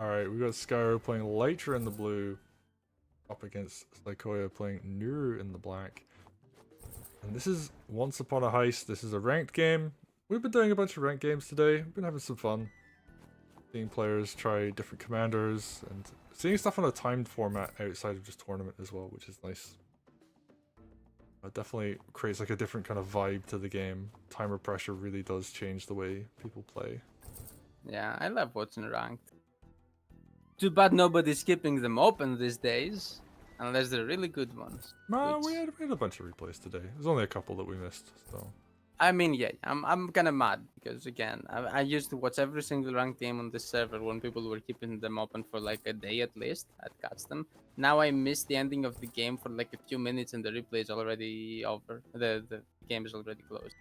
Alright, we got Skyro playing Lytra in the blue, up against Saykoya playing Nuru in the black. And this is Once Upon a Heist. This is a ranked game. We've been doing a bunch of ranked games today. We've been having some fun. Seeing players try different commanders and seeing stuff on a timed format outside of just tournament as well, which is nice. It definitely creates like a different kind of vibe to the game. Timer pressure really does change the way people play. Yeah, I love watching ranked. Too bad nobody's skipping them open these days, unless they're really good ones. Nah, Which, we had a bunch of replays today. There's only a couple that we missed, so. I mean, yeah, I'm kind of mad because again, I used to watch every single ranked game on this server when people were keeping them open for like a day at least. I'd catch them. Now I miss the ending of the game for like a few minutes and the replay is already over. The game is already closed.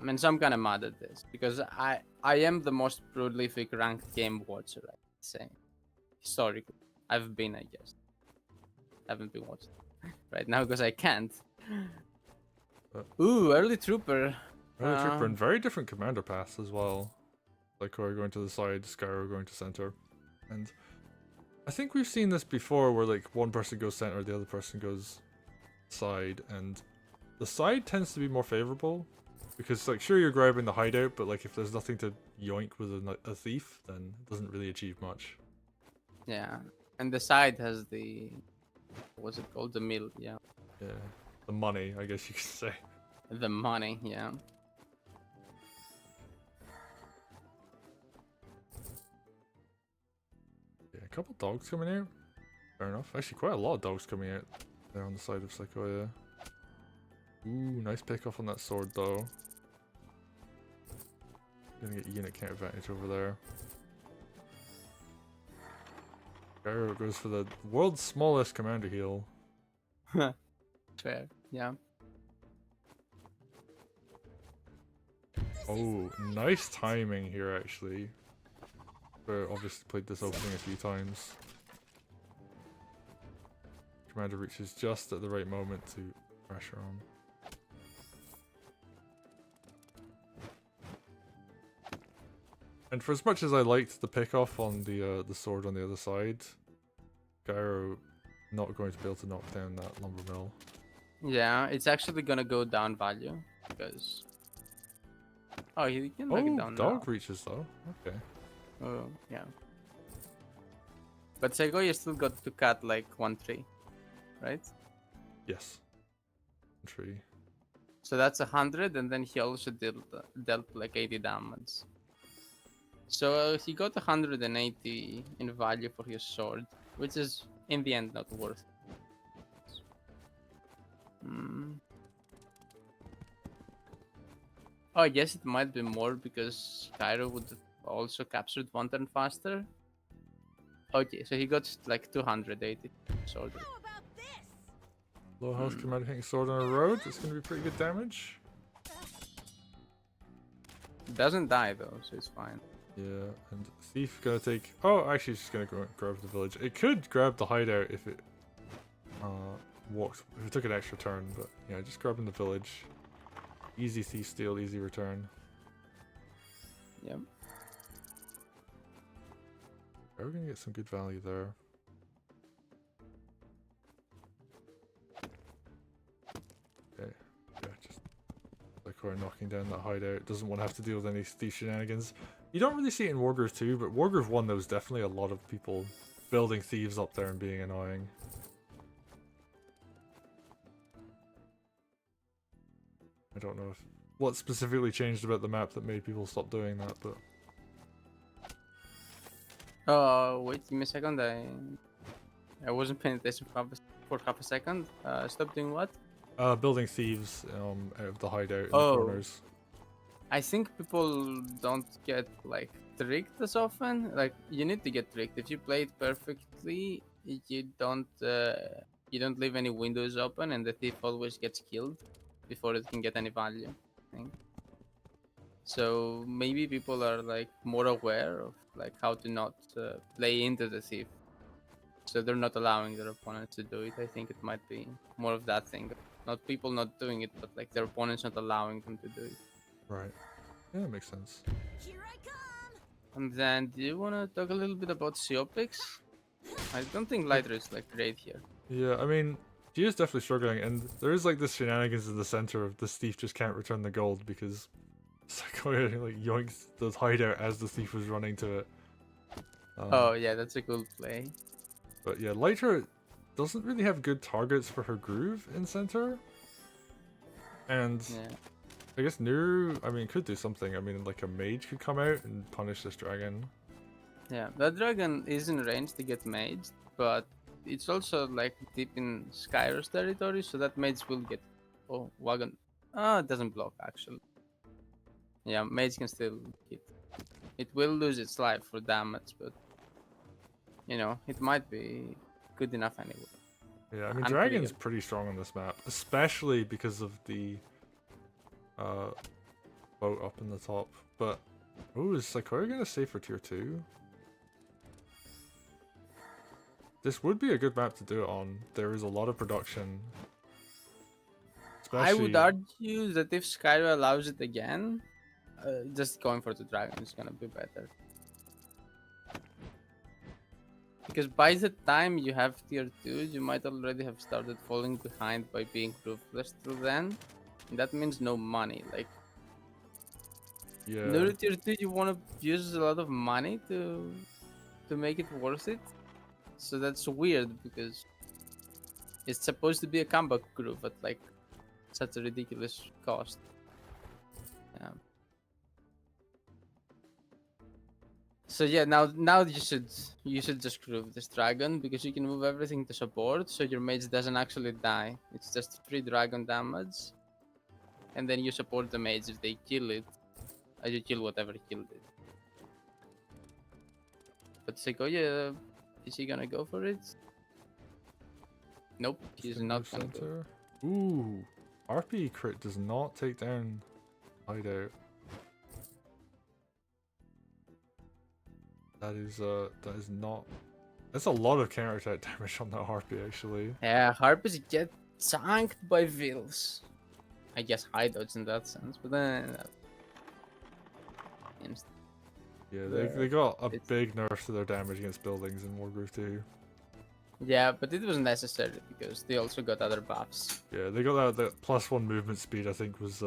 I mean, so I'm kind of mad at this because I am the most prolific ranked game watcher, I'd say. Historically, I've been, I guess. Haven't been watching right now because I can't. Ooh, early trooper. Early trooper and very different commander paths as well. Lytra going to the side, Skyro going to center. And I think we've seen this before where like one person goes center, the other person goes side, and the side tends to be more favorable. Because like sure you're grabbing the hideout, but like if there's nothing to yoink with a thief, then it doesn't really achieve much. Yeah, and the side has the, what's it called? The mill, yeah. Yeah, the money, I guess you could say. The money, yeah. Yeah, a couple dogs coming out. Fair enough. Actually, quite a lot of dogs coming out there on the side of Saykoya. Ooh, nice pick off on that sword though. Gonna get unit count advantage over there. Barrett goes for the world's smallest commander heal. Fair, yeah. Oh, nice timing here actually. Barrett obviously played this opening a few times. Commander reaches just at the right moment to pressure on. And for as much as I liked the pick off on the sword on the other side, Skyro not going to be able to knock down that lumber mill. Yeah, it's actually gonna go down value because. Oh, he can knock it down dog now. reaches though. Okay. Oh, yeah. But Saykoya still got to cut like 1 tree, right? Yes. Tree. So that's 100, and then he also dealt like 80 damage. So he got 180 in value for his sword, which is in the end not worth it. Oh, I guess it might be more because Skyro would have also captured 1 turn faster. Okay, so he got like 280 sword. Low health commander hitting sword on a road. It's going to be pretty good damage. It doesn't die though, so it's fine. Yeah, and thief gonna take. Oh, actually, it's just gonna go grab the village. It could grab the hideout if it walked. If it took an extra turn, but yeah, just grabbing the village. Easy thief steal, easy return. Yep. We're gonna get some good value there. Okay, yeah, just like we're knocking down that hideout. Doesn't want to have to deal with any thief shenanigans. You don't really see it in Wargroove 2, but Wargroove 1 there was definitely a lot of people building thieves up there and being annoying. I don't know what specifically changed about the map that made people stop doing that, but... Oh, wait, give me a second. I wasn't paying attention for half a second. Stop doing what? Building thieves out of the hideout in the Oh. corners. I think people don't get like tricked as often. Like you need to get tricked. If you play it perfectly, you don't leave any windows open, and the thief always gets killed before it can get any value. I think. So maybe people are like more aware of like how to not play into the thief, so they're not allowing their opponents to do it. I think it might be more of that thing. Not people not doing it, but like their opponents not allowing them to do it. Right. Yeah, that makes sense. Here I come! And then, do you want to talk a little bit about Siopics? I don't think Lytra is like great here. Yeah, I mean, she is definitely struggling, and there is like this shenanigans in the center of the thief just can't return the gold because Saykoya like yoinks the hideout as the thief was running to it. Oh yeah, that's a cool play. But yeah, Lytra doesn't really have good targets for her groove in center. And Yeah. I guess Nuru, I mean, could do something. I mean, like a mage could come out and punish this dragon. Yeah, that dragon is in range to get maged, but it's also like deep in Skyro's territory, so that mage will get. Oh, wagon. Oh, it doesn't block actually. Yeah, mage can still hit. It will lose its life for damage, but you know, it might be good enough anyway. Yeah, I mean, I'm dragon's clear. pretty strong on this map, especially because of the uh, boat up in the top. But, oh, is Saykoya gonna save for tier 2? This would be a good map to do it on. There is a lot of production. I would Especially, argue that if Skyro allows it again, just going for the dragon is gonna be better. Because by the time you have tier 2, you might already have started falling behind by being ruthless till then. And that means no money. Like, yeah. Nuru tier 2, you want to use a lot of money to make it worth it. So that's weird because it's supposed to be a comeback groove at like such a ridiculous cost. Yeah. So yeah, now you should just groove this dragon because you can move everything to support, so your mage doesn't actually die. It's just free dragon damage, and then you support the mage if they kill it, or you kill whatever killed it. But Saykoya, is he gonna go for it? Nope, he's Gonna not move gonna go. center. Ooh, RP crit does not take down hideout. That is not. That's a lot of counter attack damage on that harpy actually. Yeah, harpies get tanked by Vils. I guess hideouts in that sense, but then Yeah, they got a it's- big nerf to their damage against buildings in Wargroove 2. yeah, but it was necessary because they also got other buffs. Yeah, they got that +1 movement speed. I think was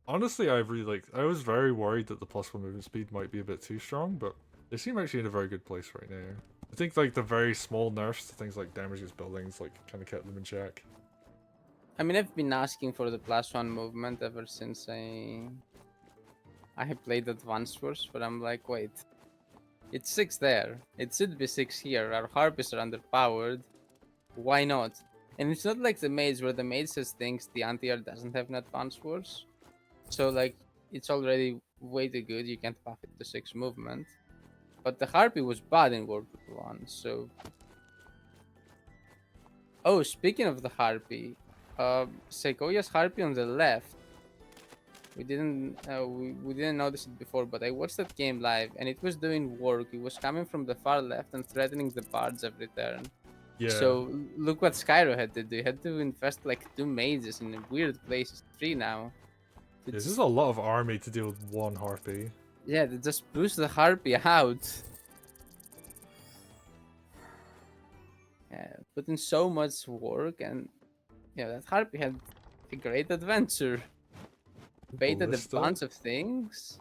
honestly, I was very worried that the +1 movement speed might be a bit too strong, but they seem actually in a very good place right now. I think like the very small nerfs to things like damage against buildings like kind of kept them in check. I mean, I've been asking for the +1 movement ever since I have played Advanced Wars, but I'm like, wait, it's 6 there. It should be 6 here. Our harpies are underpowered. Why not? And it's not like the mage where the mage says things the anti-air doesn't have in Advanced Wars. So like, it's already way too good. You can't buff it to 6 movement. But the harpy was bad in World War 1, so... Oh, speaking of the harpy, Saykoya's harpy on the left. We didn't notice it before, but I watched that game live, and it was doing work. It was coming from the far left and threatening the bards every turn. Yeah. So look what Skyro had to do. He had to invest like 2 mages in weird places, 3 now. This is a lot of army to deal with one harpy. Yeah, to just push the harpy out. Yeah, put in so much work, and yeah, that harpy had a great adventure. Baited a Ballista? bunch of things,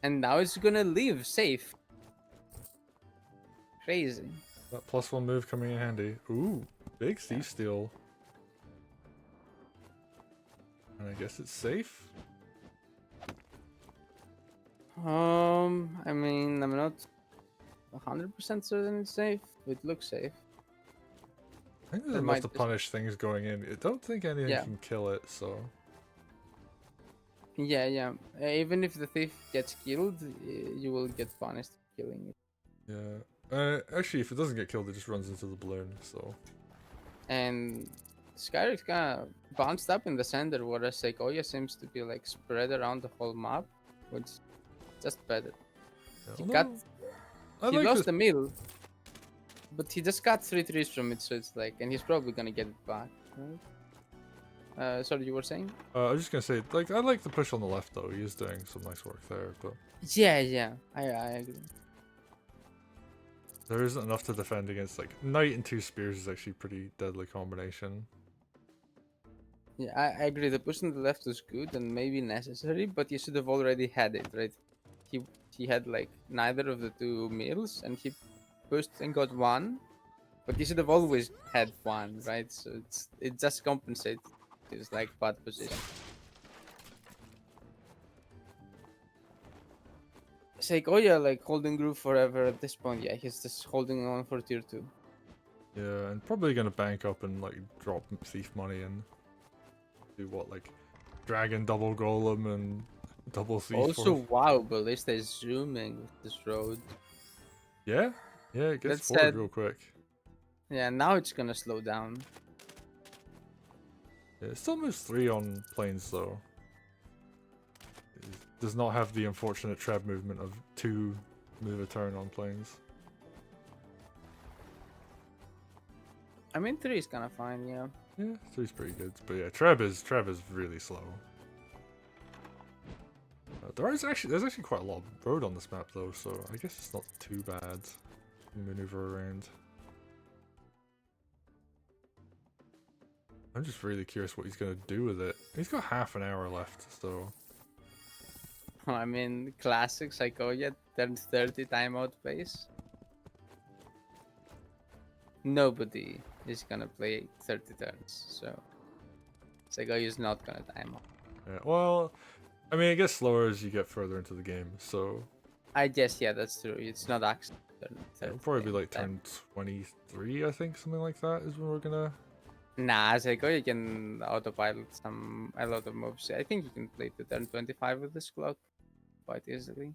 and now it's gonna leave safe. Crazy. That +1 move coming in handy. Ooh, big thief steal. And I guess it's safe. I mean, I'm not 100% certain it's safe. It looks safe. I think there's There enough might to be- punish things going in. I don't think anything Yeah. can kill it, so. Yeah. Even if the thief gets killed, you will get punished for killing it. Yeah. Actually, if it doesn't get killed, it just runs into the balloon, so. And Skyro's kind of bounced up in the center, whereas Saykoya seems to be like spread around the whole map, which is just better. Yeah, He although, got I he like lost this. the mill, but he just got 3 trees from it, so it's like, and he's probably gonna get it back. Right? Sorry, you were saying? I was just gonna say, like, I like the push on the left though. He is doing some nice work there, but Yeah, I agree. there isn't enough to defend against. Like, knight and two spears is actually pretty deadly combination. Yeah, I agree. The push on the left was good and maybe necessary, but you should have already had it, right? He he had like neither of the two meals, and he pushed and got one, but you should have always had one, right? So it just compensates. It's like bad position. Saykoya like holding groove forever at this point. Yeah, he's just holding on for tier 2. Yeah, and probably gonna bank up and like drop thief money and do what, like dragon double golem and double thief. Also, For... wow, Ballista is zooming with this road. Yeah, yeah, it gets That forward said, real quick. yeah, now it's gonna slow down. Yeah, it still moves 3 on planes though. It does not have the unfortunate treb movement of 2 move a turn on planes. I mean, 3 is kind of fine, yeah. Yeah, 3's pretty good, but yeah, treb is really slow. There's actually quite a lot of road on this map though, so I guess it's not too bad to maneuver around. I'm just really curious what he's gonna do with it. He's got half an hour left, so I mean, classic Saykoya, turn 30 timeout pace. Nobody is gonna play 30 turns, so Saykoya is not gonna time out. yeah. Well, I mean, it gets slower as you get further into the game, so I guess, yeah, that's true. It's not actually turn it'll 30 probably be like time. turn 23, I think, something like that is when we're gonna. Nah, Saykoya can autopilot a lot of moves. I think you can play to turn 25 with this clock quite easily.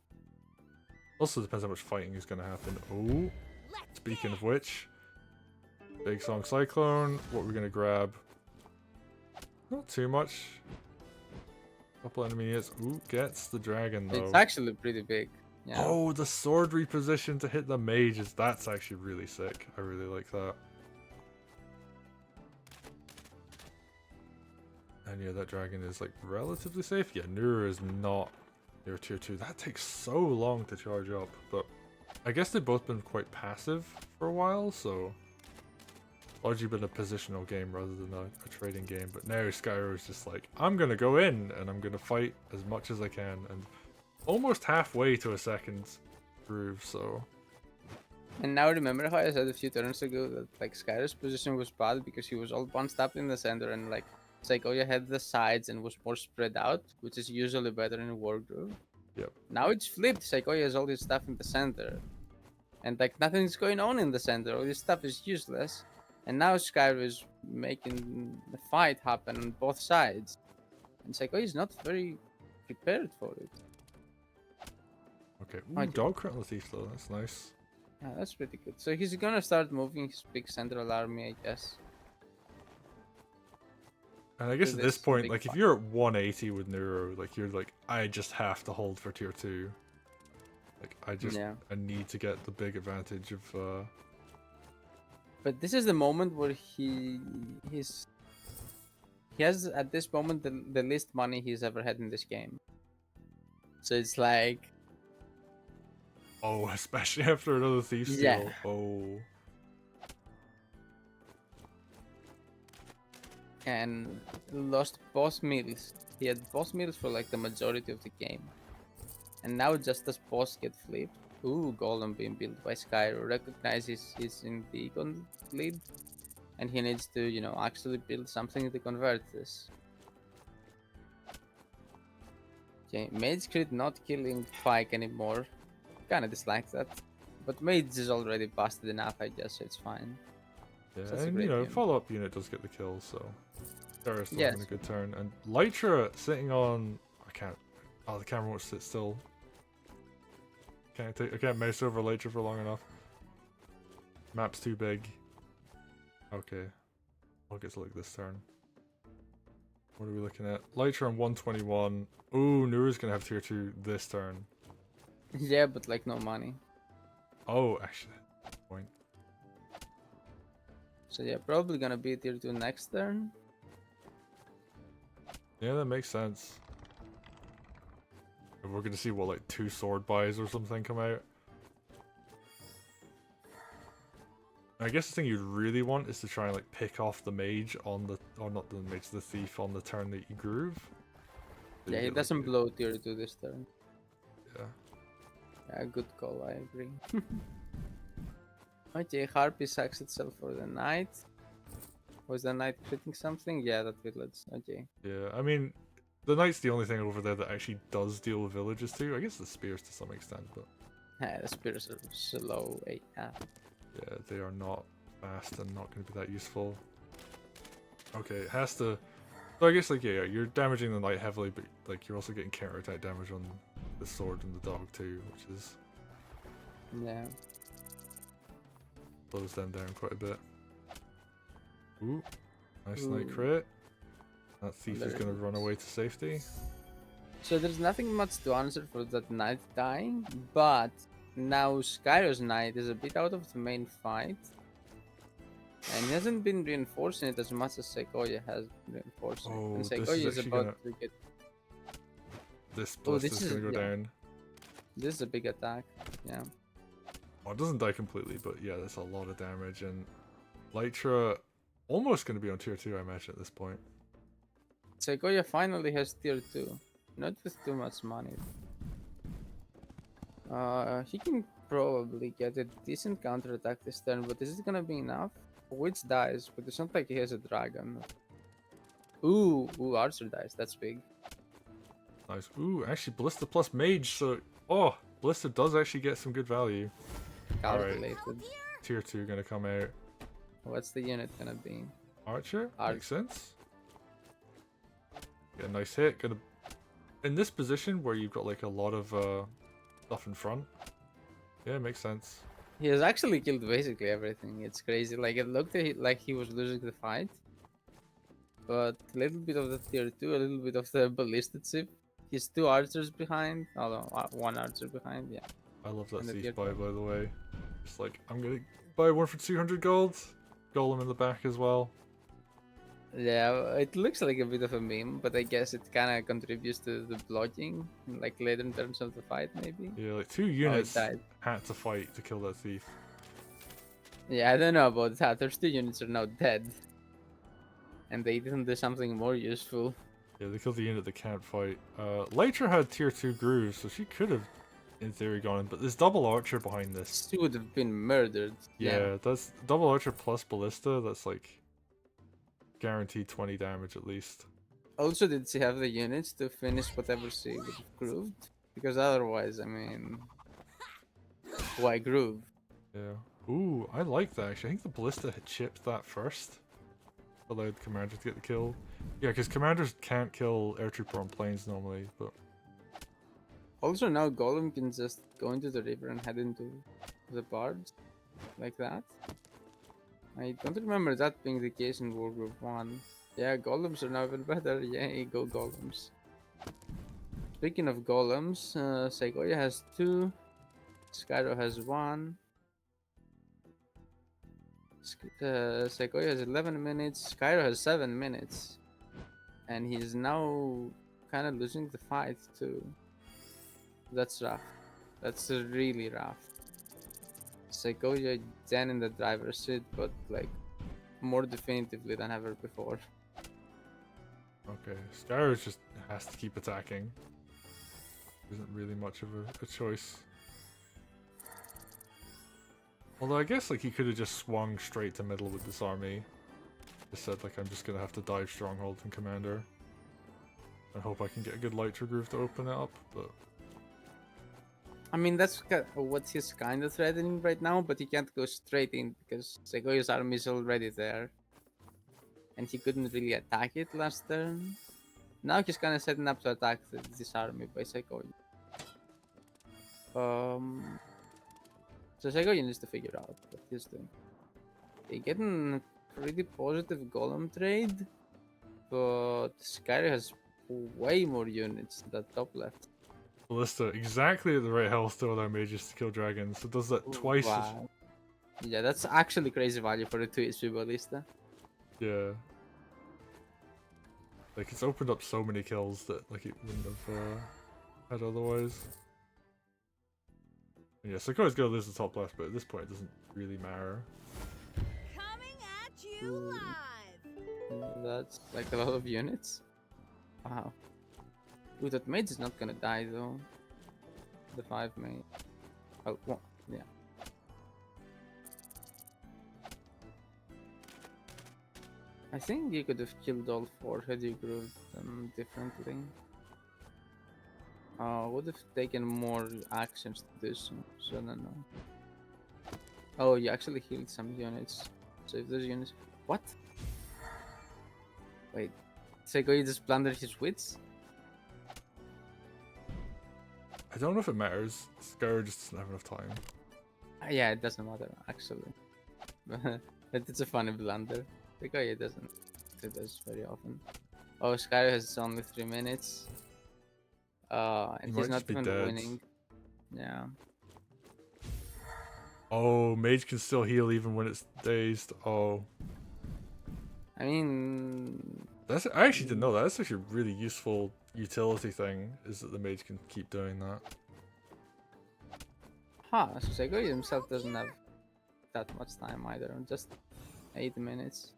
Also depends how much fighting is gonna happen. Oh, speaking of which, big song cyclone. What we're gonna grab? Not too much. Couple enemy units. Ooh, gets the dragon though. It's actually pretty big. Yeah. Oh, the sword reposition to hit the mages. That's actually really sick. I really like that. And yeah, that dragon is like relatively safe. Yeah, Nuru is not near tier 2. That takes so long to charge up. But I guess they've both been quite passive for a while, so largely been a positional game rather than a trading game. But now Skyro is just like, I'm gonna go in and I'm gonna fight as much as I can, and almost halfway to a second groove, so And now remember how I said a few turns ago that like Skyro's position was bad because he was all bunched up in the center and like Saykoya had the sides and was more spread out, which is usually better in Wargroove. yep. Now it's flipped. Saykoya has all his stuff in the center. And like nothing's going on in the center. All this stuff is useless. And now Skyro is making the fight happen on both sides. And Saykoya is not very prepared for it. Okay. I Ooh, do. dog crit on the thief though, that's nice. Yeah, that's pretty good. So he's gonna start moving his big central army, I guess. And I guess So at this this point, big like if fight. you're at 180 with Nuru, like you're like, I just have to hold for tier 2. Like Yeah. I need to get the big advantage of But this is the moment where he has at this moment the least money he's ever had in this game. So it's like oh, especially after another thief steal. Yeah. Oh. and lost boss meals. He had boss meals for like the majority of the game. And now just as boss get flipped. Ooh, Golem being built by Skyro recognizes he's in the lead. And he needs to, actually build something to convert this. Okay, Mage Crit not killing Pike anymore. Kinda dislike that. But Mage is already busted enough, I guess, so it's fine. Yeah, That's a and great game. follow-up unit does get the kill, so Barrett's still Yes. having a good turn. And Lytra sitting on, I can't. Oh, the camera won't sit still. I can't mouse over Lytra for long enough. Map's too big. Okay, I'll get to look this turn. What are we looking at? Lytra on 121. Ooh, Nuru's gonna have tier 2 this turn. Yeah, but like no money. Oh, actually, point. So yeah, probably gonna be tier 2 next turn. Yeah, that makes sense. And we're gonna see what, like 2 sword buys or something come out. I guess the thing you'd really want is to try and like pick off the mage on the, or not the mage, the thief on the turn that you groove. So Yeah, you he get, like, doesn't blow tier 2 this turn. Yeah. Yeah, good call, I agree. Okay, Harpy sacks itself for the knight. Was the knight critting something? Yeah, that village. Okay. Yeah, I mean, the knight's the only thing over there that actually does deal with villages too. I guess the spears to some extent, but The spears are slow AF. yeah, they are not fast and not going to be that useful. Okay, it has to. So I guess like yeah, you're damaging the knight heavily, but like you're also getting counter attack damage on the sword and the dog too, which is Yeah. slows them down quite a bit. Ooh, nice Ooh. knight crit. That thief is Very going to run nice. away to safety. So there's nothing much to answer for that knight dying, but now Skyro's knight is a bit out of the main fight. And he hasn't been reinforcing it as much as Saykoya has been reinforcing it. Oh, And this is Saykoya is actually about to get. This Oh, blast this is is going to go yeah. down. This is a big attack. Yeah. Oh, it doesn't die completely, but yeah, that's a lot of damage. And Lytra almost going to be on tier 2, I imagine, at this point. Saykoya finally has tier 2. Not with too much money. He can probably get a decent counter attack this turn, but is it gonna be enough? Which dies, but it's not like he has a dragon. Ooh, Archer dies. That's big. Nice. Ooh, actually, Ballista plus Mage, so... Oh, Ballista does actually get some good value. Calculated. Tier 2 going to come out. What's the unit gonna be? Archer? Archer. Makes sense. Get a nice hit. Gonna... In this position where you've got like a lot of stuff in front. Yeah, makes sense. He has actually killed basically everything. It's crazy. Like it looked like he was losing the fight, but a little bit of the tier 2, a little bit of the ballistic chip. He's 2 archers behind. Although 1 archer behind. Yeah. I love that And the thief tier buy, 2. by the way. Just like, I'm gonna buy one for 200 gold. Golem in the back as well. Yeah, it looks like a bit of a meme, but I guess it kind of contributes to the blocking, like later in terms of the fight, maybe. Yeah, like 2 units died. had to fight to kill that thief. Yeah, I don't know about that. There's 2 units are now dead, and they didn't do something more useful. Yeah, they killed the unit that can't fight. Lytra had tier 2 grooves, so she could have, in theory, gone in. But there's double archer behind this. She would have been murdered. Yeah, that's double archer plus ballista. That's like guaranteed 20 damage at least. Also, did she have the units to finish whatever she would have grooved? Because otherwise, I mean, why groove? Yeah. Ooh, I like that actually. I think the ballista had chipped that first. Allowed commander to get the kill. Yeah, because commanders can't kill air trooper on planes normally, but Also, now Golem can just go into the river and head into the barge, like that. I don't remember that being the case in Wargroove 1. Yeah, golems are now even better. Yay, go golems. Speaking of golems, Saykoya has 2. Skyro has 1. Saykoya has 11 minutes. Skyro has 7 minutes. And he's now kind of losing the fight too. That's rough. That's really rough. Saykoya then in the driver's seat, but like more definitively than ever before. okay. Skyro just has to keep attacking. Isn't really much of a choice. Although I guess like he could have just swung straight to middle with this army. Just said like I'm just gonna have to dive stronghold and commander. I hope I can get a good Lytra groove to open it up, but I mean, that's what he's kind of threatening right now, but he can't go straight in because Saykoya's army is already there. And he couldn't really attack it last turn. Now he's kind of setting up to attack this army by Saykoya. So Saykoya needs to figure out what he's doing. They getting a pretty positive golem trade, but Skyro has way more units than top left. ballista exactly at the right health to allow mages to kill dragons. So it does that twice. Wow. Yeah, that's actually crazy value for a 2 HP ballista. Yeah. Like it's opened up so many kills that like it wouldn't have had otherwise. And yeah, Saykoya's gonna lose the top left, but at this point it doesn't really matter. Coming at you live. That's like a lot of units. Wow. Ooh, that mage is not gonna die though. The 5 mage. Oh, well, yeah. I think you could have killed all 4 had you grouped them differently. Would have taken more actions to do so, so I don't know. Oh, you actually healed some units. So if those units... What? Wait. Saykoya just plundered his wits? I don't know if it matters. Skyro just doesn't have enough time. Yeah, it doesn't matter, actually. But it's a funny blunder. Saykoya doesn't do this very often. Oh, Skyro has only 3 minutes. And He he's might not just be even dead. winning. Yeah. Oh, mage can still heal even when it's dazed. Oh, I mean... I actually didn't know that. That's actually a really useful utility thing, is that the mage can keep doing that. Huh, so Saykoya himself doesn't have that much time either. Just 8 minutes.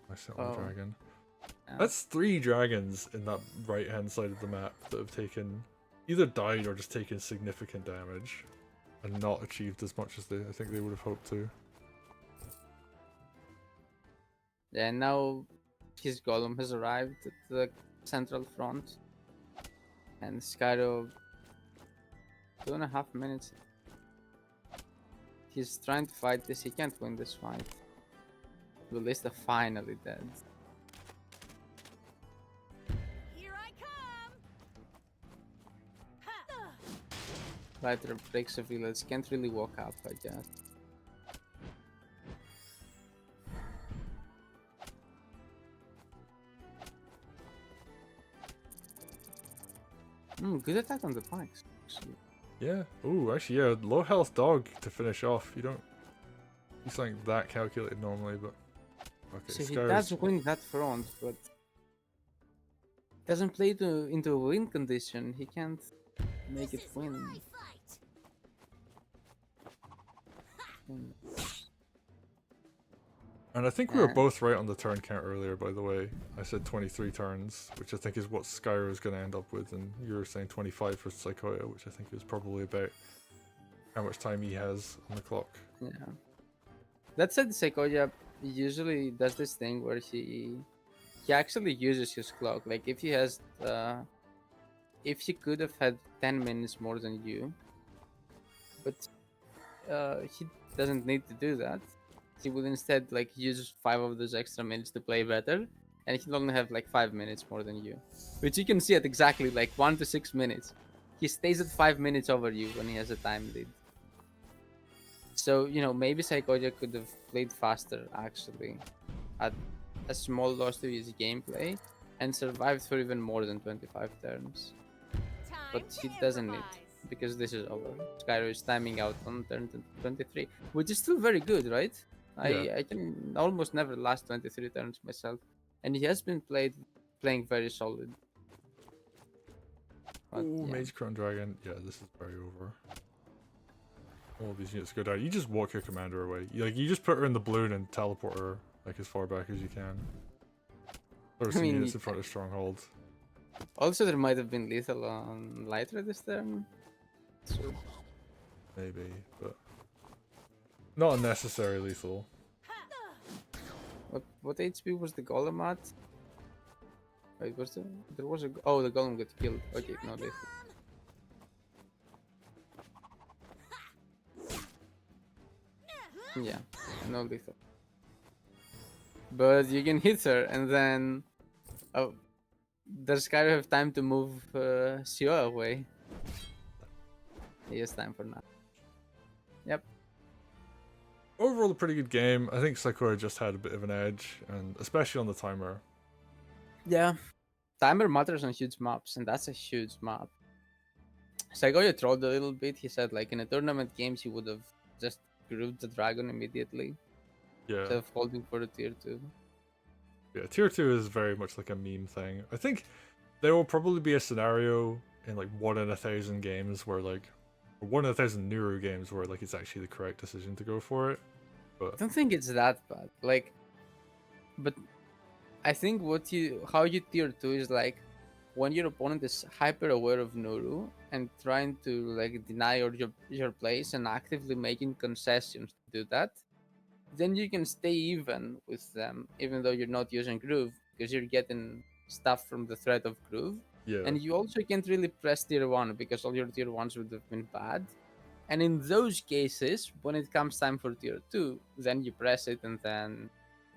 I set Oh. one dragon. Yeah. That's 3 dragons in that right hand side of the map that have taken either died or just taken significant damage and not achieved as much as I think they would have hoped to. Yeah, and now his golem has arrived at the central front. And Skyro 2.5 minutes. He's trying to fight this, he can't win this fight. Ballista finally dead. Here I come. Ha. Lytra breaks a village, can't really walk up, I guess. Good attack on the pikes, actually. Yeah. Ooh, actually, yeah. Low health dog to finish off. You don't. He's like that calculated normally, but okay. So he Skyro's- does win that front, but doesn't play into a win condition. He can't make it win. My fight. And I think we were both right on the turn count earlier, by the way. I said 23 turns, which I think is what Skyro is going to end up with, and you were saying 25 for Saykoya, which I think is probably about how much time he has on the clock. Yeah. That said, Saykoya usually does this thing where he actually uses his clock. Like if he has, if he could have had 10 minutes more than you, but he doesn't need to do that. He will instead like use 5 of those extra minutes to play better, and he'll only have like 5 minutes more than you, which you can see at exactly like 1 to 6 minutes. He stays at 5 minutes over you when he has a time lead. So you know, maybe Saykoya could have played faster actually, at a small loss to his gameplay, and survived for even more than 25 turns. But he doesn't need, because this is over. Skyro is timing out on turn 23, which is still very good, right? Yeah. I can almost never last 23 turns myself, and he has been playing very solid. But, Ooh, yeah. Mage Crown Dragon. Yeah, this is very over. All these units go down. You just walk your commander away. You just put her in the balloon and teleport her like as far back as you can. Throw some mean, units in front of Stronghold. Also, there might have been lethal on Lytra this turn. So, Maybe, but not unnecessarily lethal. what HP was the golem at? Wait, there was a oh, the golem got killed. Okay, no lethal. Yeah, no lethal. But you can hit her, and then oh, does Skyro have time to move Sio away? He has time for now. Yep. Overall, a pretty good game. I think Saykoya just had a bit of an edge, and especially on the timer. Yeah. Timer matters on huge maps, and that's a huge map. Saykoya trolled a little bit. He said, like, in a tournament games, he would have just grouped the dragon immediately Yeah. instead of holding for the tier 2. Yeah, tier 2 is very much like a meme thing. I think there will probably be a scenario in like 1 in 1,000 games where like, or 1 in 1,000 Nuru games where like it's actually the correct decision to go for it. I But don't think it's that bad. Like, but I think how you tier 2 is like when your opponent is hyper aware of Nuru and trying to like deny your place and actively making concessions to do that, then you can stay even with them even though you're not using Groove because you're getting stuff from the threat of Groove. yeah, And you also can't really press tier 1 because all your tier 1s would have been bad. And in those cases, when it comes time for tier 2, then you press it and then,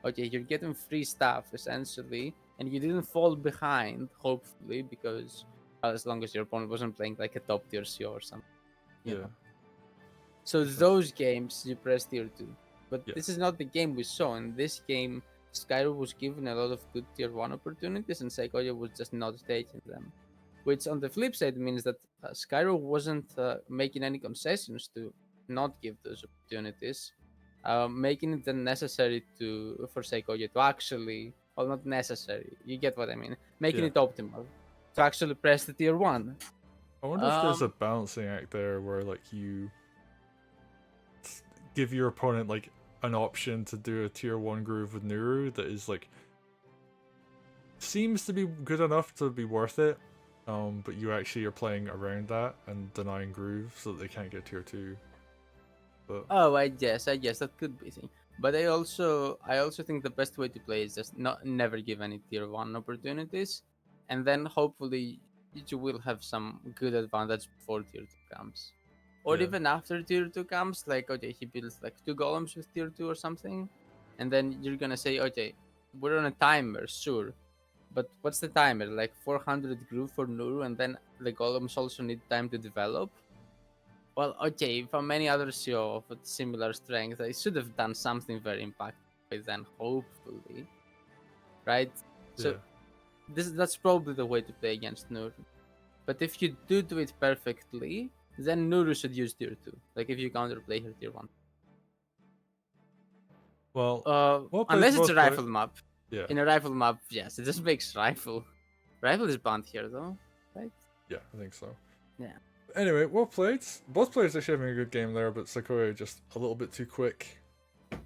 okay, you're getting free stuff essentially, and you didn't fall behind, hopefully, because as long as your opponent wasn't playing like a top tier CO or something, you yeah, know. So Makes sense. those games, you press tier 2. But yeah, this is not the game we saw. In this game, Skyro was given a lot of good tier 1 opportunities, and Saykoya was just not taking them. Which on the flip side means that Skyro wasn't making any concessions to not give those opportunities, making it then necessary for Saykoya to actually, well, not necessary, you get what I mean, making yeah. it optimal to actually press the tier 1. I wonder if there's a Um, balancing act there where like you give your opponent like an option to do a tier 1 groove with Nuru that is like seems to be good enough to be worth it, but you actually are playing around that and denying groove so that they can't get tier 2. But oh, I guess that could be thing. But I also think the best way to play is just never give any tier 1 opportunities, and then hopefully you will have some good advantage before tier 2 comes. Or yeah, even after tier 2 comes, like, okay, he builds like 2 golems with tier 2 or something, and then you're gonna say, okay, we're on a timer, sure, but what's the timer? Like 400 groove for Nuru, and then the golems also need time to develop. Well, okay, for many other show of similar strength, I should have done something very impactful by then, hopefully, right? So yeah. that's probably the way to play against Nuru. But if you do it perfectly, then Nuru should use tier 2. Like if you counterplay her tier 1. Well, well played Unless to it's a both play. rifle map. Yeah, In a rifle map, yes, it just makes rifle. Rifle is banned here though, right? yeah, I think so. Yeah. Anyway, well played. Both players actually having a good game there, but Saykoya just a little bit too quick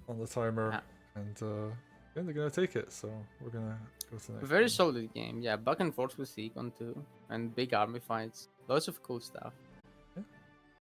on the timer, Yeah. and yeah, they're gonna take it. So we're gonna go to the next. Very game. solid game, yeah. Back and forth with Econ too, and big army fights. Lots of cool stuff.